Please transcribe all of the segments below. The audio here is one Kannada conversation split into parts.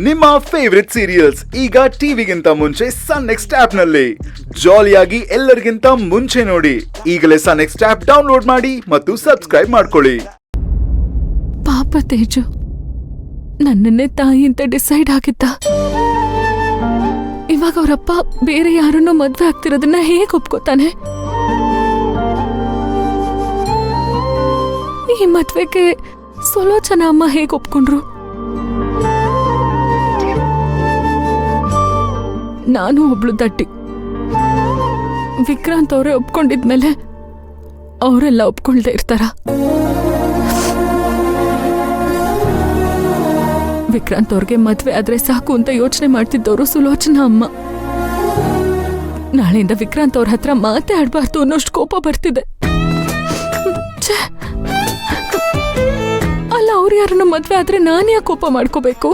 ನಿಮ್ಮ ಫೇವರಿಟ್ ಸೀರಿಯಲ್ಸ್ ಈಗ ಟಿವಿಗಿಂತ ಮುಂಚೆ ಸನ್ ನೆಕ್ಸ್ಟ್ ಆಪ್ ನಲ್ಲಿ ಜಾಲಿಯಾಗಿ ಎಲ್ಲರಿಗಿಂತ ಮುಂಚೆ ನೋಡಿ. ಈಗಲೇ ಸನ್ ನೆಕ್ಸ್ಟ್ ಆಪ್ ಡೌನ್ಲೋಡ್ ಮಾಡಿ ಮತ್ತು ಸಬ್ಸ್ಕ್ರೈಬ್ ಮಾಡ್ಕೊಳ್ಳಿ. ಪಾಪ ತೇಜು ನನ್ನನ್ನೇ ತಾಯಿ ಅಂತ ಡಿಸೈಡ್ ಆಗಿದ್ದ. ಇವಾಗ ಅವರಪ್ಪ ಬೇರೆ ಯಾರನ್ನೋ ಮದ್ವೆ ಆಗ್ತಿರೋದನ್ನ ಹೇಗೆ ಒಪ್ಕೋತಾನೆ? ಈ ಮದ್ವೆಗೆ ಸುಲೋಚನಾ ಅಮ್ಮ ಹೇಗೆ ಒಪ್ಕೊಂಡ್ರು? ನಾನು ಒಬ್ಳು ದಟ್ಟಿ. ವಿಕ್ರಾಂತ್ ಅವರೇ ಒಪ್ಕೊಂಡಿದ್ಮೇಲೆ ಅವರೆಲ್ಲ ಒಪ್ಕೊಳ್ದೆ ಇರ್ತಾರ? ವಿಕ್ರಾಂತ್ ಅವ್ರಿಗೆ ಮದ್ವೆ ಆದ್ರೆ ಸಾಕು ಅಂತ ಯೋಚನೆ ಮಾಡ್ತಿದ್ದವರು ಸುಲೋಚನಾ ಅಮ್ಮ. ನಾಳೆಯಿಂದ ವಿಕ್ರಾಂತ್ ಅವ್ರ ಹತ್ರ ಮಾತೇ ಆಡ್ಬಾರ್ದು ಅನ್ನೋಷ್ಟು ಕೋಪ ಬರ್ತಿದೆ. ಅಲ್ಲ, ಅವ್ರು ಯಾರನ್ನ ಮದ್ವೆ ಆದ್ರೆ ನಾನು ಯಾಕೆ ಕೋಪ ಮಾಡ್ಕೋಬೇಕು?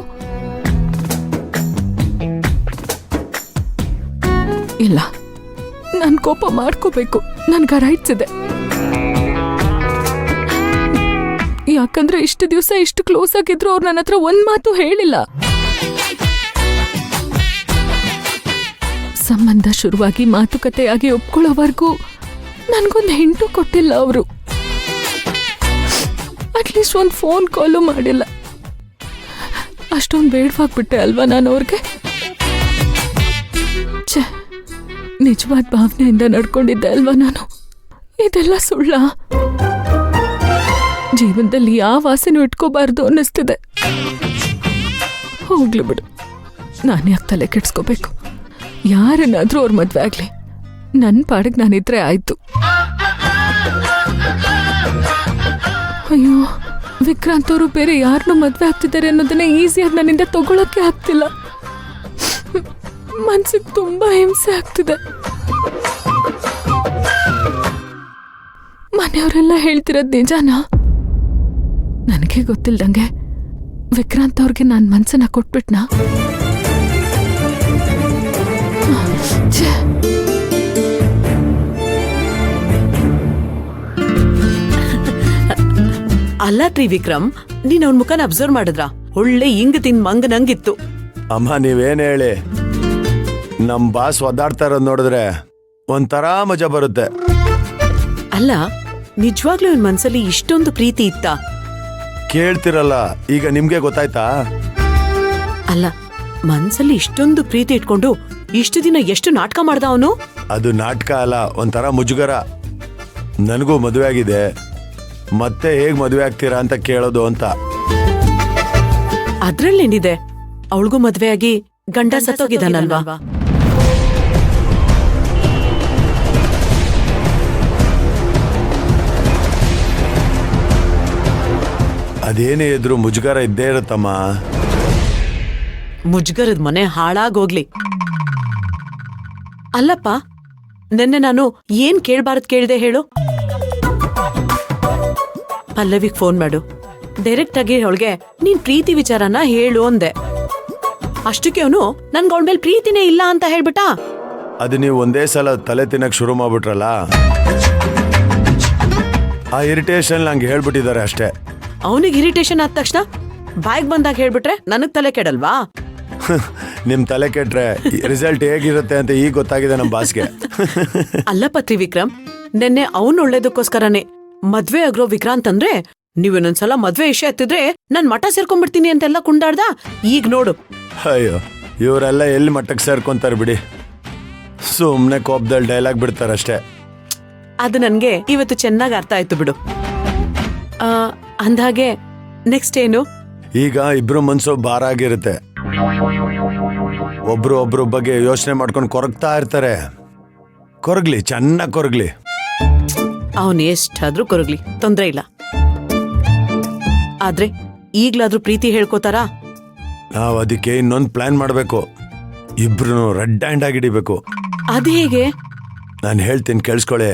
ಇಲ್ಲ, ನಾನು ಕೋಪ ಮಾಡ್ಕೋಬೇಕು. ನನ್ಗ ರೈಟ್ಸ್ ಇದೆ. ಯಾಕಂದ್ರೆ ಇಷ್ಟು ದಿವಸ ಇಷ್ಟು ಕ್ಲೋಸ್ ಆಗಿದ್ರು ಅವ್ರು ನನ್ನ ಹತ್ರ ಒಂದ್ ಮಾತು ಹೇಳಿಲ್ಲ. ಸಂಬಂಧ ಶುರುವಾಗಿ ಮಾತುಕತೆಯಾಗಿ ಒಪ್ಕೊಳ್ಳೋವರೆಗೂ ನನ್ಗೊಂದು ಹಿಂಟು ಕೊಟ್ಟಿಲ್ಲ ಅವರು. ಅಟ್ಲೀಸ್ಟ್ ಒಂದು ಫೋನ್ ಕಾಲು ಮಾಡಿಲ್ಲ. ಅಷ್ಟೊಂದು ಬೇಡವಾಗ್ಬಿಟ್ಟೆ ಅಲ್ವಾ ನಾನು ಅವ್ರಿಗೆ? ನಿಜವಾದ ಭಾವನೆಯಿಂದ ನಡ್ಕೊಂಡಿದ್ದೆ ಅಲ್ವಾ ನಾನು? ಇದೆಲ್ಲ ಸುಳ್ಳ? ಜೀವನದಲ್ಲಿ ಯಾವ ಆಸೆನೂ ಇಟ್ಕೋಬಾರ್ದು ಅನ್ನಿಸ್ತಿದೆ. ಹೋಗ್ಲಿ ಬಿಡು, ನಾನು ಯಾಕೆ ತಲೆ ಕೆಡ್ಸ್ಕೋಬೇಕು? ಯಾರನ್ನಾದ್ರೂ ಅವ್ರ ಮದ್ವೆ ಆಗ್ಲಿ, ನನ್ನ ಪಾಡಿಗೆ ನಾನಿದ್ರೆ ಆಯ್ತು. ಅಯ್ಯೋ, ವಿಕ್ರಾಂತ್ ಅವರು ಬೇರೆ ಯಾರನ್ನೂ ಮದ್ವೆ ಆಗ್ತಿದ್ದಾರೆ ಅನ್ನೋದನ್ನ ಈಸಿಯಾಗಿ ನನ್ನಿಂದ ತಗೊಳಕ್ಕೆ ಆಗ್ತಿಲ್ಲ. ಮನ್ಸಿಗೆ ತುಂಬಾ ಹಿಂಸೆ ಆಗ್ತಿದೆ. ಮನೆಯವರೆಲ್ಲ ಹೇಳ್ತಿರೋದ್ ನಿಜಾನಾ? ನನಗೆ ಗೊತ್ತಿಲ್ದಂಗೆ ವಿಕ್ರಾಂತ್ ಅವ್ರಿಗೆ ನಾನು ಮನ್ಸನ್ನ ಕೊಟ್ಬಿಟ್ನಾ? ಅಲ್ಲ ವಿಕ್ರಮ್, ನೀನ್ ಅವನ್ ಮುಖನ ಅಬ್ಸರ್ವ್ ಮಾಡಿದ್ರ? ಒಳ್ಳೆ ಹಿಂಗ್ ತಿನ್ ಮಂಗನಂಗಿತ್ತು. ಅಮ್ಮ, ನೀವೇನ್ ಹೇಳಿ, ನಮ್ ಬಾಸ್ ಒದ್ದಾಡ್ತಾ ಇರೋದ್ ನೋಡಿದ್ರೆ ಒಂಥರ ಮಜಾ ಬರುತ್ತೆ. ಅಲ್ಲ, ನಿಜವಾಗ್ಲೂ ಇವನ್ ಮನ್ಸಲ್ಲಿ ಇಷ್ಟೊಂದು ಪ್ರೀತಿ ಇತ್ತ? ಕೇಳ್ತಿರಲ್ಲ, ಈಗ ನಿಮ್ಗೆ ಗೊತ್ತಾಯ್ತಾ? ಅಲ್ಲ, ಮನ್ಸಲ್ಲಿ ಇಷ್ಟೊಂದು ಪ್ರೀತಿ ಇಟ್ಕೊಂಡು ಇಷ್ಟು ದಿನ ಎಷ್ಟು ನಾಟಕ ಮಾಡ್ದ ಅವನು? ಅದು ನಾಟಕ ಅಲ್ಲ, ಒಂಥರ ಮುಜುಗರ. ನನಗೂ ಮದುವೆ ಆಗಿದೆ, ಮತ್ತೆ ಹೇಗ್ ಮದುವೆ ಆಗ್ತೀರಾ ಅಂತ ಕೇಳೋದು ಅಂತ. ಅದ್ರಲ್ಲೇನಿದೆ, ಅವಳಿಗೂ ಮದ್ವೆ ಆಗಿ ಗಂಡ ಸತ್ತೋಗಿದ್ದಾನಲ್ವಾ? ಅದೇನೇ ಇದ್ರು ಮುಜುಗರ ಇದ್ದೇ ಇರುತ್ತಮ್ಮ. ಮುಜುಗರದ ಮನೆ ಹಾಳಾಗೋಗ್ಲಿ. ಅಲ್ಲಪ್ಪ, ನೆನ್ನೆ ನಾನು ಏನ್ ಕೇಳ್ಬಾರದ್ ಕೇಳ್ದೆ ಹೇಳು? ಪಲ್ಲವಿಗ್ ಫೋನ್ ಮಾಡು, ಡೈರೆಕ್ಟ್ ಆಗಿ ಅವಳಿಗೆ ನೀನ್ ಪ್ರೀತಿ ವಿಚಾರನ ಹೇಳು ಅಂದೆ. ಅಷ್ಟಕ್ಕೆ ಅವನು ನನ್ಗೆ ಅವಳ ಮೇಲೆ ಪ್ರೀತಿನೇ ಇಲ್ಲ ಅಂತ ಹೇಳ್ಬಿಟ್ಟ. ಅದು ನೀವು ಒಂದೇ ಸಲ ತಲೆ ತಿನ್ನಕ್ ಶುರು ಮಾಡ್ಬಿಟ್ರಲ್ಲ, ಆ ಇರಿಟೇಷನ್ ನಂಗೆ ಹೇಳ್ಬಿಟ್ಟಿದ್ದಾರೆ ಅಷ್ಟೇ. ಅವನಿಗೆ ಇರಿಟೇಷನ್ ಆದ ತಕ್ಷಣ ಬಾಯ್ಗ್ ಬಂದಾಗ ಹೇಳ್ಬಿಟ್ರೆ ನನಗ್ ತಲೆ ಕೆಡಲ್ವಾ? ನಿಮ್ ತಲೆ ಕೆಟ್ರೆ ರಿಸಲ್ಟ್ ಹೇಗಿರುತ್ತೆ ಅಂತ ಈಗ ಗೊತ್ತಾಗಿದೆ ನಮ್ ಬಾಸ್ಗೆ. ಅಲ್ಲಪ್ಪ ತ್ರಿವಿಕ್ರಮ್, ನೆನ್ನೆ ಅವನ್ ಒಳ್ಳೇದಕ್ಕೋಸ್ಕರನೇ ಮದ್ವೆ ಆಗ್ರೋ ವಿಕ್ರಾಂತ್ ಅಂದ್ರೆ ನೀವಿನ್ನೊಂದ್ಸಲ ಮದ್ವೆ ವಿಷಯ ಎತ್ತಿದ್ರೆ ನಾನ್ ಮಠ ಸೇರ್ಕೊಂಡ್ಬಿಡ್ತೀನಿ ಅಂತೆಲ್ಲ ಕುಂಡಾಡ್ದ. ಈಗ ನೋಡು. ಅಯ್ಯೋ, ಇವರೆಲ್ಲ ಎಲ್ಲಿ ಮಟ್ಟಕ್ಕೆ ಸೇರ್ಕೊಂತಾರೆ ಬಿಡಿ. ಸುಮ್ನೆ ಕೋಪದಲ್ಲಿ ಡೈಲಾಗ್ ಬಿಡ್ತಾರಷ್ಟೇ. ಅದು ನನ್ಗೆ ಇವತ್ತು ಚೆನ್ನಾಗಿ ಅರ್ಥ ಆಯ್ತು ಬಿಡು. ಅಂದಾಗೆ ನೆಕ್ಸ್ಟ್ ಏನು? ಈಗ ಇಬ್ರು ಮನ್ಸು ಭಾರ ಆಗಿರುತ್ತೆ. ಒಬ್ರು ಬಗ್ಗೆ ಯೋಚನೆ ಮಾಡ್ಕೊಂಡು ಕೊರಗ್ತಾ ಇರ್ತಾರೆ. ಕೊರಗ್ಲಿ, ಚೆನ್ನಾಗಿ ಕೊರಗ್ಲಿ. ಅವನ್ ಎಷ್ಟಾದ್ರೂ ಕೊರಗ್ಲಿ, ತೊಂದ್ರೆ ಇಲ್ಲ. ಆದ್ರೆ ಈಗ್ಲಾದ್ರೂ ಪ್ರೀತಿ ಹೇಳ್ಕೋತಾರಾ? ನಾವ್ ಅದಕ್ಕೆ ಇನ್ನೊಂದು ಪ್ಲಾನ್ ಮಾಡ್ಬೇಕು. ಇಬ್ರು ರೆಡ್ ಹ್ಯಾಂಡ್ ಆಗಿ ಹಿಡಿಬೇಕು. ಅದ್ ಹೇಗೆ? ನಾನು ಹೇಳ್ತೀನಿ, ಕೇಳಿಸ್ಕೊಳ್ಳಿ.